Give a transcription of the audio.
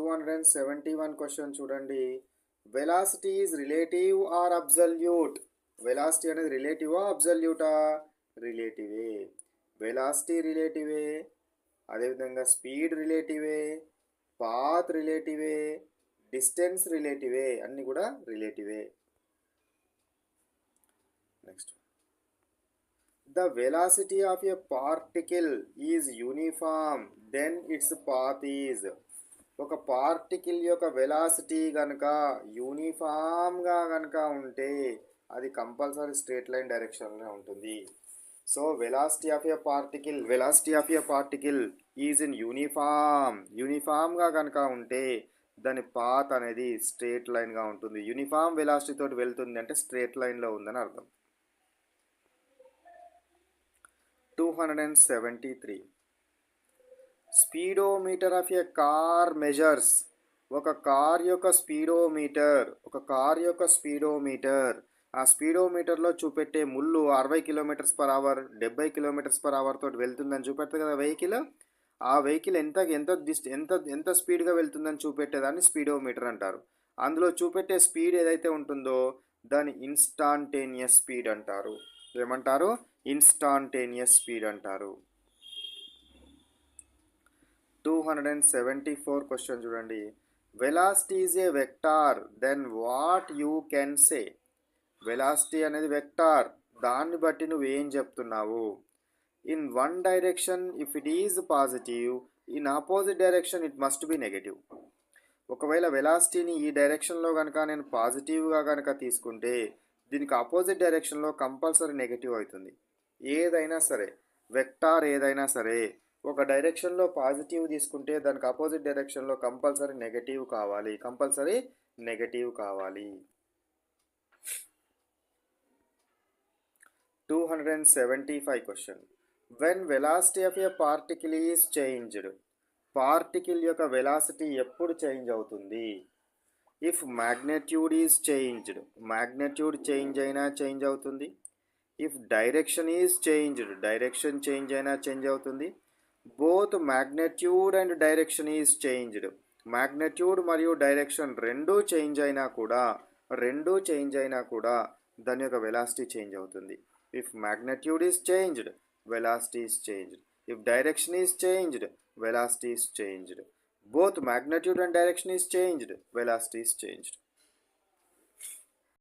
271 question చూడండి. Velocity is relative or absolute? Velocity అనేది రిలేటివా అబ్సల్యూటా? రిలేటివే. వెలాసిటీ రిలేటివే, అదేవిధంగా స్పీడ్ రిలేటివే, పాత్ రిలేటివే, డిస్టెన్స్ రిలేటివే, అన్నీ కూడా రిలేటివే. Next, the velocity of a particle is uniform then its path is. ఒక పార్టికల్ యొక్క వెలాసిటీ కనుక యూనిఫామ్గా కనుక ఉంటే అది కంపల్సరీ స్ట్రేట్ లైన్ డైరెక్షన్లో ఉంటుంది. So velocity of a particle is in యూనిఫామ్గా కనుక ఉంటే దాని పాత్ అనేది స్ట్రేట్ లైన్గా ఉంటుంది. యూనిఫామ్ వెలాసిటీ తోటి వెళ్తుంది అంటే స్ట్రేట్ లైన్లో ఉందని అర్థం. 273, speedometer of a car measures. ఒక కార్ యొక్క స్పీడోమీటర్ ఆ స్పీడోమీటర్లో చూపెట్టే ముళ్ళు 60 kilometres per hour, 70 kilometres per hour తోటి వెళ్తుందని చూపెడుతుంది కదా వెహికల్. ఆ వెహికల్ ఎంత స్పీడ్గా వెళ్తుందని చూపెట్టేదాన్ని స్పీడోమీటర్ అంటారు. అందులో చూపెట్టే స్పీడ్ ఏదైతే ఉంటుందో దాన్ని ఇన్స్టాంటేనియస్ స్పీడ్ అంటారు. ఏమంటారు? ఇన్స్టాంటేనియస్ స్పీడ్ అంటారు. 274 క్వశ్చన్ చూడండి. Velocity is a vector then what you can say? Velocity అనేది వెక్టార్, దాన్ని బట్టి నువ్వు ఏం చెప్తున్నావు? In one direction if it is positive, in opposite direction it must be negative. ఒకవేళ వెలాసిటీని ఈ డైరెక్షన్లో కనుక నేను పాజిటివ్గా కనుక తీసుకుంటే దీనికి ఆపోజిట్ డైరెక్షన్లో కంపల్సరీ నెగటివ్ అవుతుంది. ఏదైనా సరే, వెక్టార్ ఏదైనా సరే, ఒక డైరెక్షన్లో పాజిటివ్ తీసుకుంటే దానికి ఆపోజిట్ డైరెక్షన్లో కంపల్సరీ నెగటివ్ కావాలి. 275 question. When velocity of a particle is changed. Particle యొక్క వెలాసిటీ ఎప్పుడు చేంజ్ అవుతుంది? If magnitude is changed, magnitude change అయినా చేంజ్ అవుతుంది. If direction is changed, direction change అయినా చేంజ్ అవుతుంది. Both magnitude and direction is changed, magnitude మరియు direction రెండూ change అయినా కూడా దాని యొక్క వెలాసిటీ చేంజ్ అవుతుంది. If magnitude is changed, velocity is changed. If direction is changed, velocity is changed. Both magnitude and direction is changed, velocity is changed.